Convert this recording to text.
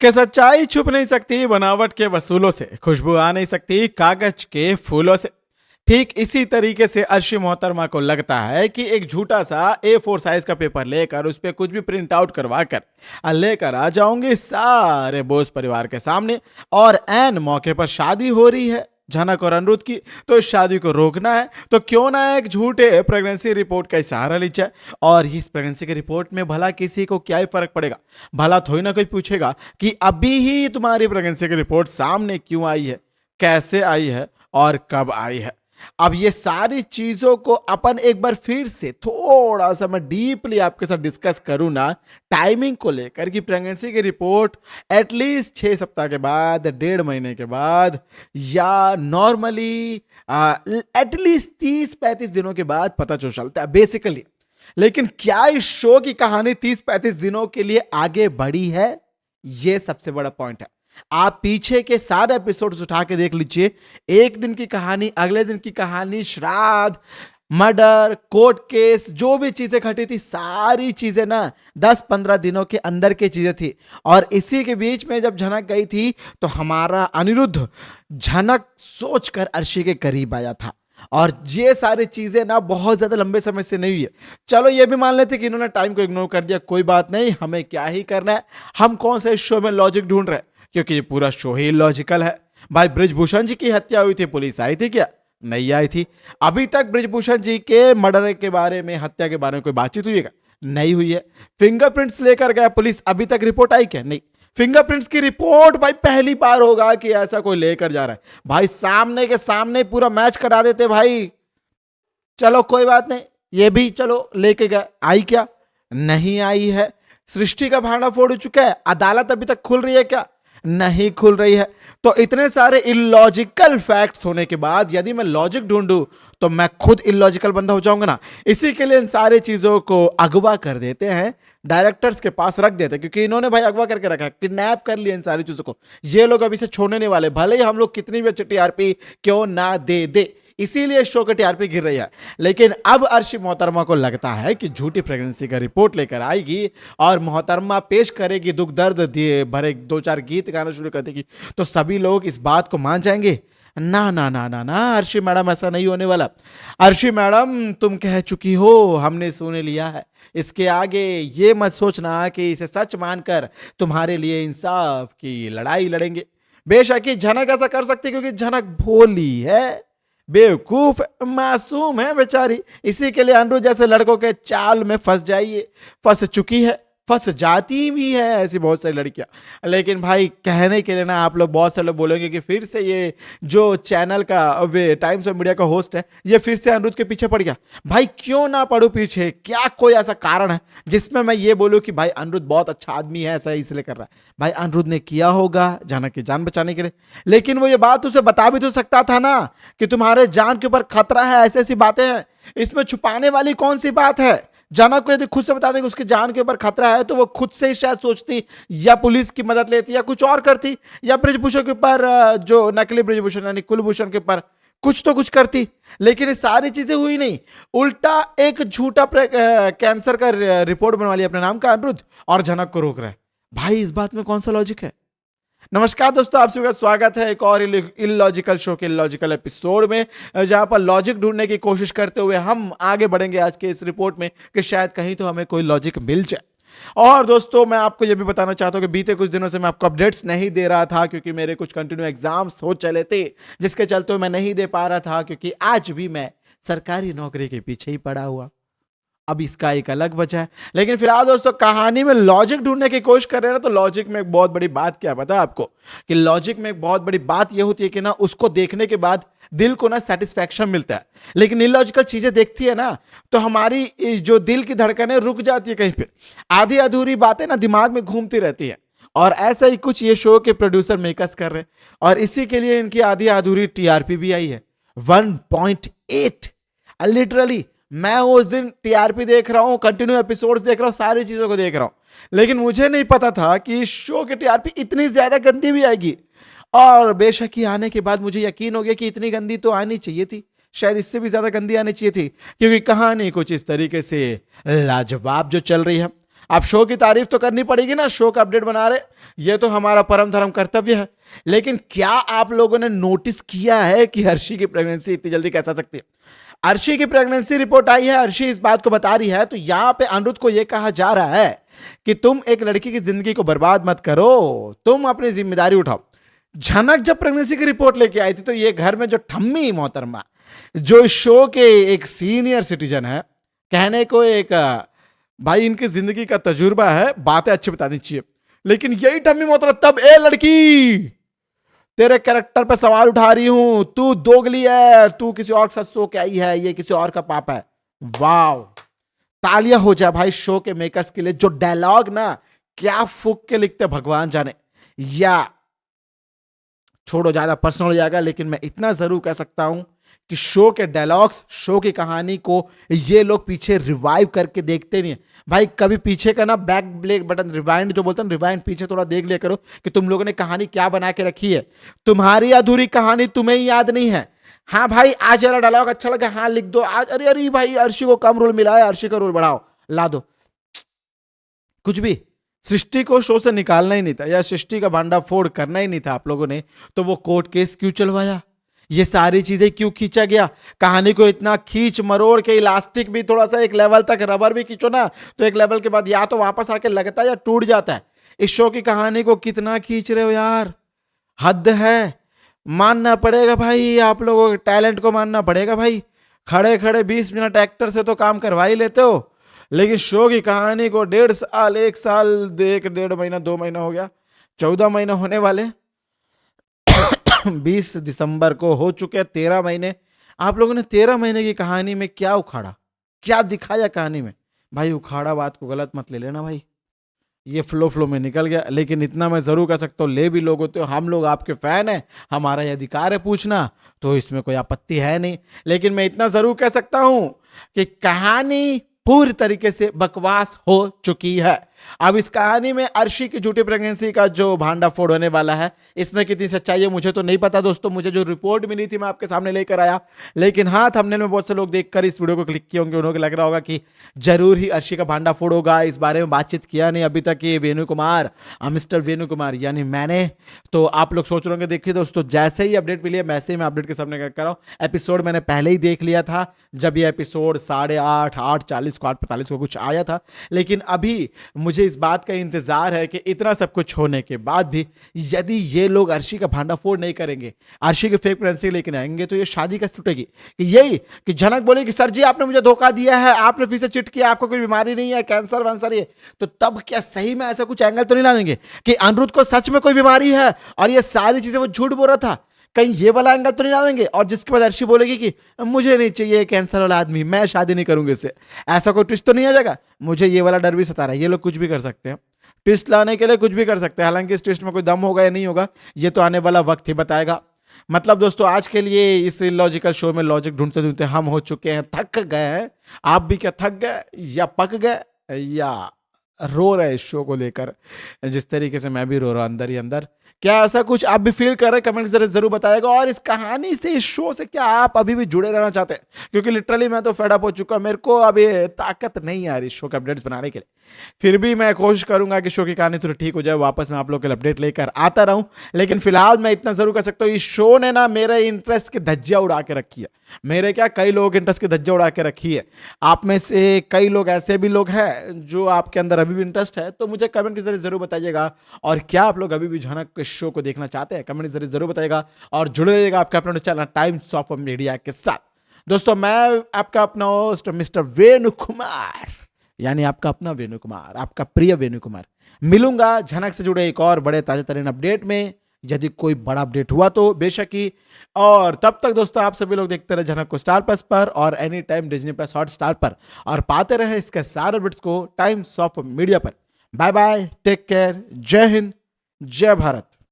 कि सच्चाई छुप नहीं सकती बनावट के वसूलों से, खुशबू आ नहीं सकती कागज के फूलों से। ठीक इसी तरीके से अर्शी मोहतरमा को लगता है कि एक झूठा सा A4 साइज का पेपर लेकर उस पर कुछ भी प्रिंट आउट करवा कर लेकर आ जाऊंगी सारे बोस परिवार के सामने, और एन मौके पर शादी हो रही है झनक और अनिरुद्ध की, तो इस शादी को रोकना है तो क्यों ना एक झूठे प्रेगनेंसी रिपोर्ट का सहारा ली जाए। और इस प्रेगनेंसी के रिपोर्ट में भला किसी को क्या ही फर्क पड़ेगा, भला थोड़ी ना कोई पूछेगा कि अभी ही तुम्हारी प्रेगनेंसी की रिपोर्ट सामने क्यों आई है, कैसे आई है और कब आई है। अब ये सारी चीजों को अपन एक बार फिर से थोड़ा सा मैं डीपली आपके साथ डिस्कस करूं ना, टाइमिंग को लेकर कि प्रेगनेंसी की रिपोर्ट एटलीस्ट 6 सप्ताह के बाद, 1.5 महीने के बाद, या नॉर्मली एटलीस्ट 30-35 दिनों के बाद पता चलता है बेसिकली। लेकिन क्या इस शो की कहानी 30-35 दिनों के लिए आगे बढ़ी है? यह सबसे बड़ा पॉइंट है। आप पीछे के सारे एपिसोड्स उठा के देख लीजिए, एक दिन की कहानी, अगले दिन की कहानी, श्राद्ध, मर्डर, कोर्ट केस, जो भी चीजें घटी थी सारी चीजें ना 10-15 दिनों के अंदर की चीजें थी। और इसी के बीच में जब झनक गई थी तो हमारा अनिरुद्ध झनक सोचकर अर्शी के करीब आया था। और ये सारी चीजें ना बहुत ज्यादा लंबे समय से नहीं हुई है। चलो ये भी मान लेते कि इन्होंने टाइम को इग्नोर कर दिया, कोई बात नहीं, हमें क्या ही करना है, हम कौन से शो में लॉजिक ढूंढ रहे हैं, क्योंकि ये पूरा शो ही लॉजिकल है। भाई ब्रिजभूषण जी की हत्या हुई थी, पुलिस आई थी क्या? नहीं आई थी। अभी तक ब्रिजभूषण जी के मर्डर के बारे में, हत्या के बारे में कोई बातचीत हुई है क्या? नहीं हुई है। फिंगरप्रिंट्स लेकर गया पुलिस, अभी तक रिपोर्ट आई क्या? नहीं। फिंगरप्रिंट्स की रिपोर्ट भाई पहली बार होगा कि ऐसा कोई लेकर जा रहा है। भाई सामने के सामने पूरा मैच करा देते भाई। चलो कोई बात नहीं, ये भी चलो लेके गए, आई क्या? नहीं आई है। सृष्टि का भांडा फोड़ चुका है, अदालत अभी तक खुल रही है क्या? नहीं खुल रही है। तो इतने सारे इलॉजिकल फैक्ट्स होने के बाद यदि मैं लॉजिक ढूंढूं तो मैं खुद इलॉजिकल बंदा हो जाऊंगा ना। इसी के लिए इन सारी चीजों को अगवा कर देते हैं, डायरेक्टर्स के पास रख देते हैं, क्योंकि इन्होंने भाई अगवा करके रखा, किडनैप कर लिया इन सारी चीजों को। ये लोग अभी से छोड़ने नहीं वाले, भले ही हम लोग कितनी भी अच्छी टीआरपी क्यों ना दे दे, इसीलिए शो की टीआरपी गिर रही है। लेकिन अब अर्शी मोहतरमा को लगता है कि झूठी प्रेगनेंसी का रिपोर्ट लेकर आएगी और मोहतरमा पेश करेगी, दुख दर्द दिए भरे 2-4 गीत गाना शुरू कर देगी, तो सभी लोग इस बात को मान जाएंगे। ना ना ना ना ना अर्शी मैडम, ऐसा नहीं होने वाला। अर्शी मैडम तुम कह चुकी हो, हमने सुन लिया है। इसके आगे ये मत सोचना कि इसे सच मानकर तुम्हारे लिए इंसाफ की लड़ाई लड़ेंगे। बेशक ही झनक ऐसा कर सकती, क्योंकि झनक भोली है, बेवकूफ, मासूम है बेचारी। इसी के लिए अनिरुद्ध जैसे लड़कों के चाल में फंस जाइए, फंस चुकी है, फंस जाती भी है ऐसी बहुत सारी लड़कियां। लेकिन भाई कहने के लिए ना आप लोग बहुत सारे लोग बोलेंगे कि फिर से ये जो चैनल का वे टाइम्स ऑफ मीडिया का होस्ट है, ये फिर से अनिरुद्ध के पीछे पड़ गया। भाई क्यों ना पड़ू पीछे? क्या कोई ऐसा कारण है जिसमें मैं ये बोलूं कि भाई अनिरुद्ध बहुत अच्छा आदमी है, ऐसा इसलिए कर रहा है? भाई अनिरुद्ध ने किया होगा झनक की जान बचाने के लिए, लेकिन वो ये बात उसे बता भी तो सकता था ना कि तुम्हारे जान के ऊपर खतरा है, ऐसी ऐसी बातें हैं। इसमें छुपाने वाली कौन सी बात है? जनक को यदि खुद से बता दे कि उसकी जान के ऊपर खतरा है, तो वो खुद से ही शायद सोचती, या पुलिस की मदद लेती, या कुछ और करती, या ब्रिजभूषण के ऊपर, जो नकली ब्रिजभूषण यानी कुलभूषण के ऊपर कुछ तो कुछ करती। लेकिन ये सारी चीजें हुई नहीं, उल्टा एक झूठा कैंसर का रिपोर्ट बनवा लिया अपने नाम का अनिरुद्ध, और जनक को रोक रहा है। भाई इस बात में कौन सा लॉजिक है? नमस्कार दोस्तों, आप सभी का स्वागत है एक और इलॉजिकल शो के इलॉजिकल एपिसोड में, जहां पर लॉजिक ढूंढने की कोशिश करते हुए हम आगे बढ़ेंगे आज के इस रिपोर्ट में कि शायद कहीं तो हमें कोई लॉजिक मिल जाए। और दोस्तों मैं आपको यह भी बताना चाहता हूं कि बीते कुछ दिनों से मैं आपको अपडेट्स नहीं दे रहा था, क्योंकि मेरे कुछ कंटिन्यू एग्जाम्स हो चले थे, जिसके चलते मैं नहीं दे पा रहा था, क्योंकि आज भी मैं सरकारी नौकरी के पीछे ही पड़ा हुआ। अब इसका एक अलग वजह है। लेकिन फिलहाल दोस्तों कहानी में लॉजिक ढूंढने की कोशिश कर रहे हैं ना, तो लॉजिक में एक बहुत बड़ी बात क्या पता है आपको, कि लॉजिक में एक बहुत बड़ी बात यह होती है कि ना उसको देखने के बाद दिल को ना सेटिस्फैक्शन मिलता है। लेकिन इलॉजिकल चीजें देखती है ना, तो हमारी जो दिल की धड़कनें रुक जाती है कहीं पे, आधी अधूरी बातें ना दिमाग में घूमती रहती है। और ऐसा ही कुछ ये शो के प्रोड्यूसर मेकर्स कर रहे हैं, और इसी के लिए इनकी आधी अधूरी टीआरपी भी आई है 1.8। लिटरली मैं उस दिन टीआरपी देख रहा हूं, कंटिन्यू एपिसोड्स देख रहा हूं, सारी चीजों को देख रहा हूं, लेकिन मुझे नहीं पता था कि इस शो की टीआरपी इतनी ज्यादा गंदी भी आएगी। और बेशक ही आने के बाद मुझे यकीन हो गया कि इतनी गंदी तो आनी चाहिए थी, शायद इससे भी ज्यादा गंदी आनी चाहिए थी, क्योंकि कहानी कुछ इस तरीके से लाजवाब जो चल रही है। अब शो की तारीफ तो करनी पड़ेगी ना, शो का अपडेट बना रहे, ये तो हमारा परम धर्म कर्तव्य है। लेकिन क्या आप लोगों ने नोटिस किया है कि अर्शी की प्रेगनेंसी इतनी जल्दी कैसे आ सकती है? अर्शी की प्रेगनेंसी रिपोर्ट आई है, अर्शी इस बात को बता रही है, तो यहां पे अनिरुद्ध को यह कहा जा रहा है कि तुम एक लड़की की जिंदगी को बर्बाद मत करो, तुम अपनी जिम्मेदारी उठाओ। झनक जब प्रेगनेंसी की रिपोर्ट लेके आई थी तो ये घर में जो ठम्मी मोहतरमा, जो इस शो के एक सीनियर सिटीजन है, कहने को एक भाई इनकी जिंदगी का तजुर्बा है, बातें अच्छी बतानी चाहिए, लेकिन यही ठम्मी मोहतरमा तब, ए लड़की तेरे कैरेक्टर पे सवाल उठा रही हूं, तू दोगली है, तू किसी और के साथ सो के आई है, ये किसी और का पाप है। वाव, तालियां हो जाए भाई शो के मेकर्स के लिए, जो डायलॉग ना क्या फूक के लिखते भगवान जाने। या छोड़ो, ज्यादा पर्सनल हो जाएगा, लेकिन मैं इतना जरूर कह सकता हूं कि शो के डायलॉग्स, शो की कहानी को ये लोग पीछे रिवाइव करके देखते नहीं है भाई। कभी पीछे का ना बैक ब्लेक बटन, रिवाइंड जो बोलते हैं, रिवाइंड पीछे थोड़ा देख लिया करो कि तुम लोगों ने कहानी क्या बना के रखी है। तुम्हारी अधूरी कहानी तुम्हें ही याद नहीं है। हाँ भाई, आज वाला डायलॉग अच्छा लगा, हाँ लिख दो आज, अरे अरे भाई अर्शी को कम रोल मिला है, अर्शी का रोल बढ़ाओ, ला दो। कुछ भी सृष्टि को शो से निकालना ही नहीं था, या सृष्टि का भांडाफोड़ करना ही नहीं था आप लोगों ने, तो वो कोर्ट केस क्यों चलवाया? ये सारी चीजें क्यों खींचा गया? कहानी को इतना खींच मरोड़ के, इलास्टिक भी थोड़ा सा एक लेवल तक, रबर भी खींचो ना तो एक लेवल के बाद या तो वापस आके लगता है या टूट जाता है। इस शो की कहानी को कितना खींच रहे हो यार, हद है। मानना पड़ेगा भाई, आप लोगों के टैलेंट को मानना पड़ेगा भाई। खड़े खड़े 20 मिनट एक्टर से तो काम करवा ही लेते हो, लेकिन शो की कहानी को 1.5 साल, 1 साल, 1.5 महीना, 2 महीना हो गया, 14 महीना होने वाले 20 दिसंबर को हो चुके 13 महीने। आप लोगों ने 13 महीने की कहानी में क्या उखाड़ा, क्या दिखाया कहानी में? भाई उखाड़ा बात को गलत मत ले लेना भाई, ये फ्लो में निकल गया। लेकिन इतना मैं जरूर कह सकता हूँ, ले भी लोग होते हो, हम लोग आपके फैन हैं, हमारा ये अधिकार है पूछना, तो इसमें कोई आपत्ति है नहीं। लेकिन मैं इतना जरूर कह सकता हूं कि कहानी पूरी तरीके से बकवास हो चुकी है। अब इस कहानी में अर्शी की झूठी प्रेगनेंसी का जो भांडाफोड़ होने वाला है, इसमें कितनी सच्चाई है मुझे तो नहीं पता दोस्तों, मुझे जो रिपोर्ट मिली थी मैं आपके सामने लेकर आया। लेकिन हाँ, थंबनेल में बहुत से लोग देखकर इस वीडियो को क्लिक किए होंगे, उन्हें लग रहा होगा कि जरूर ही अर्शी का भांडाफोड़ होगा। इस बारे में बातचीत किया नहीं अभी तक ये वेणु कुमार, मिस्टर वेणु कुमार यानी मैंने। तो आप लोग सोच रहे होंगे, देखिए दोस्तों, जैसे ही अपडेट मिली है वैसे ही मैं अपडेट के सामने कर रहा हूं। एपिसोड मैंने पहले ही देख लिया था, जब ये एपिसोड 8:30, 8:40 को, 8:45 को कुछ आया था। लेकिन अभी मुझे इस बात का इंतजार है कि इतना सब कुछ होने के बाद भी यदि ये लोग अर्शी का भांडाफोड़ नहीं करेंगे, अर्शी की फेक प्रेगनेंसी लेकर आएंगे, तो ये शादी कैसे टूटेगी? कि यही कि झनक बोले कि सर जी आपने मुझे धोखा दिया है, आपने फिर से चिट किया, आपको कोई बीमारी नहीं है, कैंसर वैंसर ये, तो तब क्या सही में ऐसा कुछ एंगल तो नहीं ला देंगे कि अनिरुद्ध को सच में कोई बीमारी है और ये सारी चीजें वो झूठ बोल रहा था? कहीं ये वाला एंगल तो नहीं ला देंगे? और जिसके बाद अर्शी बोलेगी कि मुझे नहीं चाहिए कैंसर वाला आदमी, मैं शादी नहीं करूंगी इससे, ऐसा कोई ट्विस्ट तो नहीं आ जाएगा? मुझे ये वाला डर भी सता रहा है। ये लोग कुछ भी कर सकते हैं, ट्विस्ट लाने के लिए कुछ भी कर सकते हैं। हालांकि इस ट्विस्ट में कोई दम होगा या नहीं होगा, ये तो आने वाला वक्त ही बताएगा। मतलब दोस्तों, आज के लिए इस लॉजिकल शो में लॉजिक ढूंढते ढूंढते हम हो चुके हैं, थक गए हैं। आप भी क्या थक गए, या पक गए, या रो रहे इस शो को लेकर, जिस तरीके से मैं भी रो रहा हूं अंदर ही अंदर? क्या ऐसा कुछ आप भी फील कर रहे हैं? कमेंट जरूर बताइएगा। और इस कहानी से, इस शो से क्या आप अभी भी जुड़े रहना चाहते हैं? क्योंकि लिटरली मैं तो फेड अप हो चुका, मेरे को अभी ताकत नहीं आ रही शो के अपडेट्स बनाने के लिए। फिर भी मैं कोशिश करूंगा कि शो की कहानी थोड़ी ठीक हो जाए, वापस मैं आप लोग के लिए अपडेट लेकर आता रहूं। लेकिन फिलहाल मैं इतना जरूर कर सकता हूं, इस शो ने ना मेरे इंटरेस्ट की धज्जियां उड़ा के रखी है। मेरे क्या, कई लोगों के इंटरेस्ट की धज्जियां उड़ा के रखी है। आप में से कई लोग ऐसे भी लोग हैं जो आपके अंदर अभी भी इंटरेस्ट है, तो मुझे कमेंट के जरिए जरूर बताइएगा। और क्या आप लोग अभी भी झनक के शो को देखना चाहते हैं? कमेंट के जरिए जरूर बताइएगा और जुड़े रहिएगा आपका अपना चैनल टाइम्स ऑफ मीडिया के साथ। दोस्तों, मैं आपका अपना होस्ट मिस्टर वेणु कुमार, यानी आपका अपना वेणु कुमार, आपका प्रिय वेणु कुमार। मिलूंगा झनक से जुड़े एक और बड़े ताजे तरीन अपडेट में, यदि कोई बड़ा अपडेट हुआ तो बेशक ही। और तब तक दोस्तों, आप सभी लोग देखते रहे झनक को स्टार प्लस पर और any time Disney plus Hotstar पर, और पाते रहे इसके सारे अपडेट्स को टाइम्स ऑफ मीडिया पर। बाय बाय, टेक केयर, जय हिंद, जय भारत।